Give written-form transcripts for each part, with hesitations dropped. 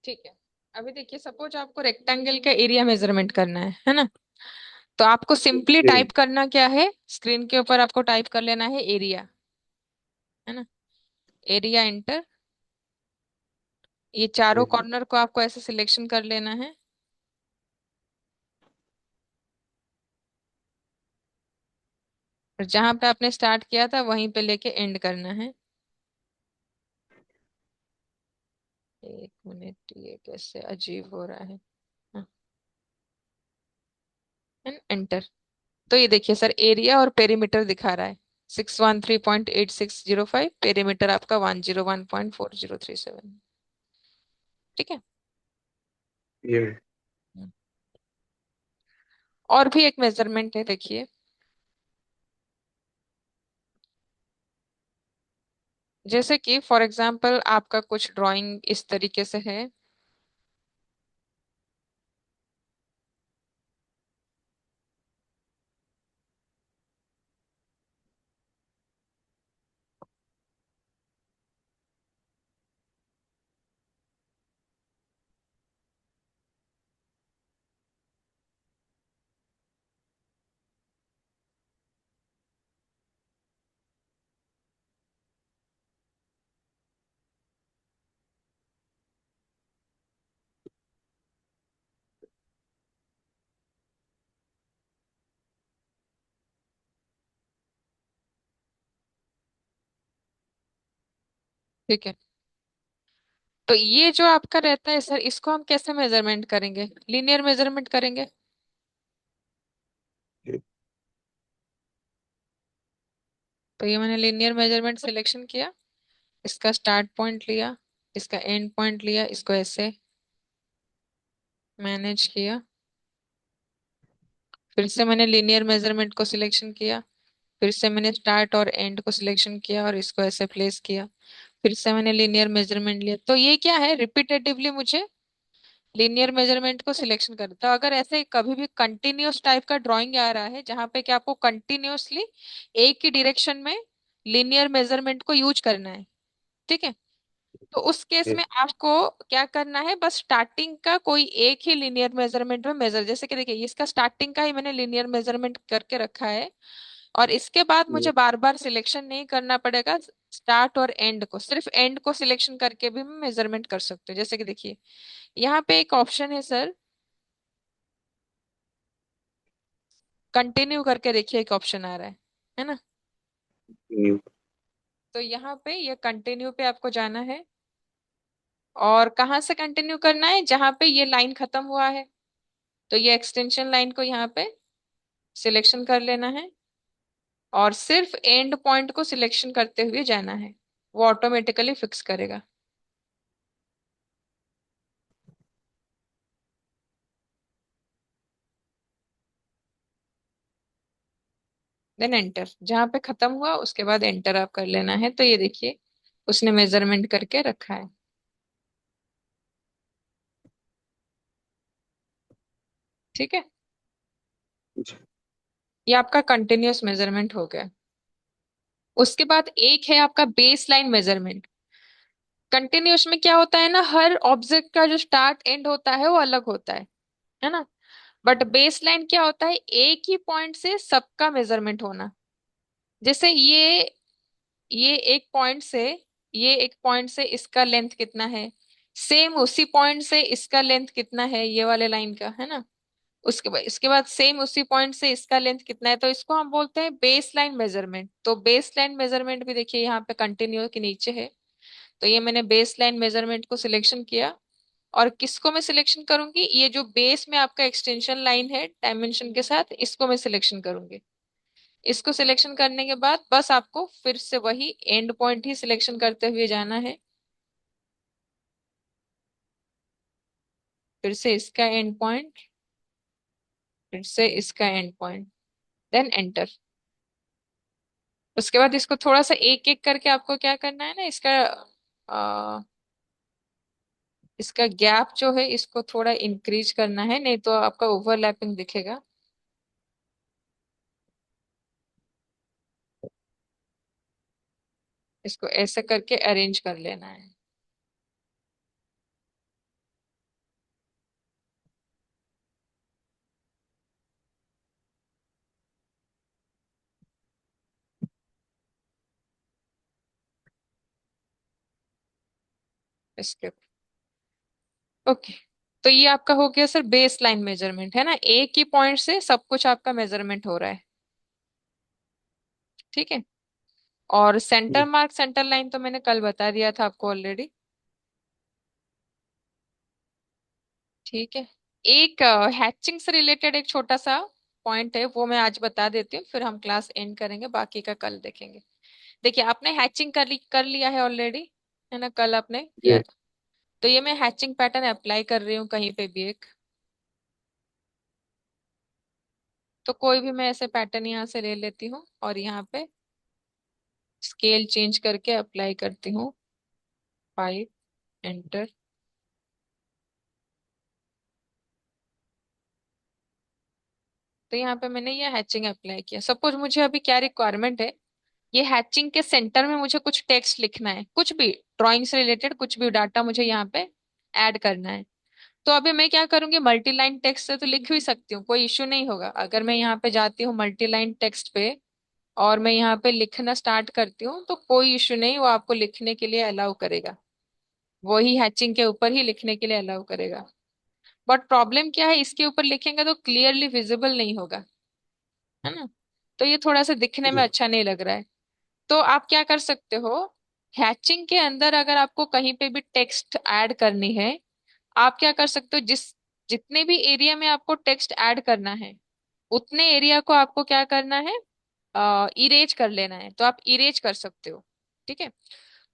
ठीक है। अभी देखिए, सपोज आपको रेक्टेंगल का एरिया मेजरमेंट करना है ना। तो आपको सिंपली जी। टाइप करना क्या है, स्क्रीन के ऊपर आपको टाइप कर लेना है एरिया, है ना। Area enter. ये चारों जी। कॉर्नर को आपको ऐसे सिलेक्शन कर लेना है। और जहां पे आपने स्टार्ट किया था वहीं पे लेके एंड करना है। 1 मिनट, ये कैसे अजीब हो रहा है। एंटर। तो ये देखिए सर, एरिया और पेरीमीटर दिखा रहा है। 613.8605, पेरीमीटर आपका 101.4037। ठीक है। ये। और भी एक मेजरमेंट है, देखिए। जैसे कि फॉर एग्जांपल आपका कुछ ड्राइंग इस तरीके से है। ठीक है। तो ये जो आपका रहता है सर, इसको हम कैसे मेजरमेंट करेंगे? लीनियर मेजरमेंट करेंगे। जी। तो ये मैंने लीनियर मेजरमेंट सिलेक्शन किया। इसका स्टार्ट पॉइंट लिया, इसका एंड पॉइंट लिया, इसको ऐसे मैनेज किया। फिर से मैंने लीनियर मेजरमेंट को सिलेक्शन किया। फिर से मैंने स्टार्ट और एंड को सिलेक्शन किया और इसको ऐसे प्लेस किया। फिर से मैंने लीनियर मेजरमेंट लिया। तो ये क्या है, रिपीटेटिवली मुझे लीनियर मेजरमेंट को सिलेक्शन करता है। तो अगर ऐसे कभी भी कंटिन्यूअस टाइप का ड्राइंग आ रहा है जहां पे कि आपको कंटिन्यूअसली एक ही डायरेक्शन में लीनियर मेजरमेंट को यूज करना है, ठीक है। तो उस केस जी। में आपको क्या करना है, बस स्टार्टिंग का कोई एक ही लीनियर मेजरमेंट में मेजर, जैसे कि देखिए इसका स्टार्टिंग का ही मैंने लीनियर मेजरमेंट करके रखा है। और इसके बाद जी। मुझे बार बार सिलेक्शन नहीं करना पड़ेगा। स्टार्ट और एंड को, सिर्फ एंड को सिलेक्शन करके भी मैं मेजरमेंट कर सकती हूँ। जैसे कि देखिए, यहाँ पे एक ऑप्शन है सर, कंटिन्यू करके देखिए, एक ऑप्शन आ रहा है ना। न्यू। तो यहाँ पे ये कंटिन्यू पे आपको जाना है। और कहाँ से कंटिन्यू करना है, जहां पे ये लाइन खत्म हुआ है। तो ये एक्सटेंशन लाइन को यहाँ पे सिलेक्शन कर लेना है। और सिर्फ एंड पॉइंट को सिलेक्शन करते हुए जाना है। वो ऑटोमेटिकली फिक्स करेगा। देन एंटर, जहां पे खत्म हुआ उसके बाद एंटर आप कर लेना है। तो ये देखिए, उसने मेजरमेंट करके रखा है। ठीक है। जी। ये आपका कंटिन्यूअस मेजरमेंट हो गया। उसके बाद एक है आपका बेस लाइन मेजरमेंट। कंटिन्यूअस में क्या होता है ना, हर ऑब्जेक्ट का जो स्टार्ट एंड होता है वो अलग होता है ना। बट बेस लाइन क्या होता है, एक ही पॉइंट से सबका मेजरमेंट होना। जैसे ये एक पॉइंट से इसका लेंथ कितना है, सेम उसी पॉइंट से इसका लेंथ कितना है, ये वाले लाइन का, है ना। इसके बाद सेम उसी पॉइंट से इसका लेंथ कितना है, तो इसको हम बोलते हैं बेस लाइन मेजरमेंट। तो बेस लाइन मेजरमेंट भी देखिए यहाँ पे कंटिन्यू के नीचे है। तो ये मैंने बेस लाइन मेजरमेंट को सिलेक्शन किया। और किसको मैं सिलेक्शन करूंगी, ये जो बेस में आपका एक्सटेंशन लाइन है डायमेंशन के साथ, इसको मैं सिलेक्शन करूंगी। इसको सिलेक्शन करने के बाद बस आपको फिर से वही एंड पॉइंट ही सिलेक्शन करते हुए जाना है। फिर से इसका एंड पॉइंट, फिर से इसका एंड पॉइंट, देन एंटर। उसके बाद इसको थोड़ा सा एक एक करके आपको क्या करना है ना, इसका गैप जो है इसको थोड़ा इंक्रीज करना है, नहीं तो आपका ओवरलैपिंग दिखेगा। इसको ऐसे करके अरेंज कर लेना है। इसके। ओके। तो ये आपका हो गया सर बेस लाइन मेजरमेंट, है ना, एक ही पॉइंट से सब कुछ आपका मेजरमेंट हो रहा है। ठीक है। और सेंटर जी। मार्क सेंटर लाइन तो मैंने कल बता दिया था आपको ऑलरेडी। ठीक है। एक हैचिंग से रिलेटेड एक छोटा सा पॉइंट है, वो मैं आज बता देती हूँ, फिर हम क्लास एंड करेंगे, बाकी का कल देखेंगे। देखिए आपने हैचिंग कर लिया है ऑलरेडी, है ना, कल आपने किया जी। था। तो ये मैं हैचिंग पैटर्न अप्लाई कर रही हूँ कहीं पे भी एक। तो कोई भी मैं ऐसे पैटर्न यहाँ से ले लेती हूँ और यहाँ पे स्केल चेंज करके अप्लाई करती हूँ। 5, एंटर। तो यहाँ पे मैंने ये हैचिंग अप्लाई किया। सपोज मुझे अभी क्या रिक्वायरमेंट है, ये हैचिंग के सेंटर में मुझे कुछ टेक्स्ट लिखना है, कुछ भी ड्राइंग से रिलेटेड कुछ भी डाटा मुझे यहाँ पे ऐड करना है। तो अभी मैं क्या करूंगी, मल्टी लाइन टेक्स्ट से तो लिख भी सकती हूँ, कोई इश्यू नहीं होगा। अगर मैं यहाँ पे जाती हूँ मल्टी लाइन टेक्स्ट पे और मैं यहाँ पे लिखना स्टार्ट करती हूँ, तो कोई इश्यू नहीं, वो आपको लिखने के लिए अलाउ करेगा, वही हैचिंग के ऊपर ही लिखने के लिए अलाउ करेगा। बट प्रॉब्लम क्या है, इसके ऊपर लिखेंगे तो क्लियरली विजिबल नहीं होगा, है ना, तो ये थोड़ा सा दिखने में जी। अच्छा नहीं लग रहा है। तो आप क्या कर सकते हो, हैचिंग के अंदर अगर आपको कहीं पे भी टेक्स्ट ऐड करनी है, आप क्या कर सकते हो, जितने भी एरिया में आपको टेक्स्ट ऐड करना है, उतने एरिया को आपको क्या करना है, इरेज कर लेना है। तो आप इरेज कर सकते हो। ठीक है।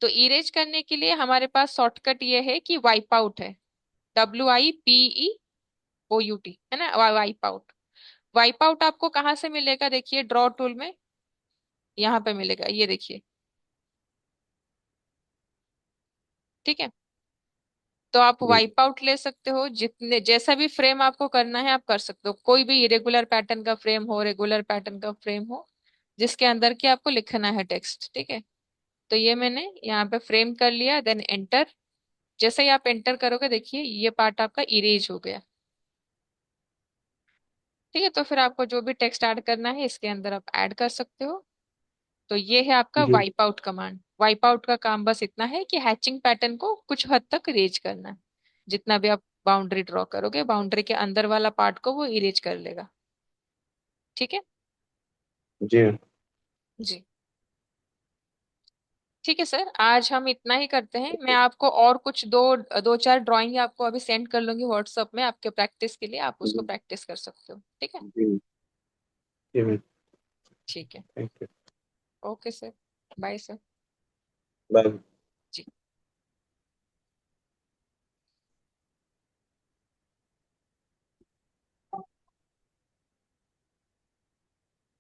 तो इरेज करने के लिए हमारे पास शॉर्टकट ये है कि वाइप आउट है, WIPEOUT, है ना, वाइप आउट। वाइप आउट आपको कहाँ से मिलेगा, देखिए ड्रॉ टूल में यहाँ पे मिलेगा, ये देखिए। ठीक है। तो आप जी। वाइप आउट ले सकते हो, जितने जैसा भी फ्रेम आपको करना है आप कर सकते हो, कोई भी इरेगुलर पैटर्न का फ्रेम हो, रेगुलर पैटर्न का फ्रेम हो, जिसके अंदर की आपको लिखना है टेक्स्ट। ठीक है। तो ये मैंने यहाँ पे फ्रेम कर लिया, देन एंटर। जैसे ही आप एंटर करोगे देखिए ये पार्ट आपका इरेज हो गया। ठीक है। तो फिर आपको जो भी टेक्स्ट ऐड करना है इसके अंदर आप ऐड कर सकते हो। तो ये है आपका जी। Wipe out command. Wipe out का काम बस इतना है कि हैचिंग पैटर्न को कुछ हद तक इरेज करना है। जितना भी आप बाउंड्री ड्रॉ करोगे, बाउंड्री के अंदर वाला पार्ट को वो इरेज कर लेगा। ठीक है। जी। जी। ठीक है सर, आज हम इतना ही करते हैं। मैं आपको और कुछ दो दो चार ड्राइंग आपको अभी सेंड कर लूंगी व्हाट्सएप में आपके प्रैक्टिस के लिए, आप उसको जी। प्रैक्टिस कर सकते हो। ठीक है। जी। जी मैम। ठीक है। Thank you. Okay sir. Bye sir. Bye.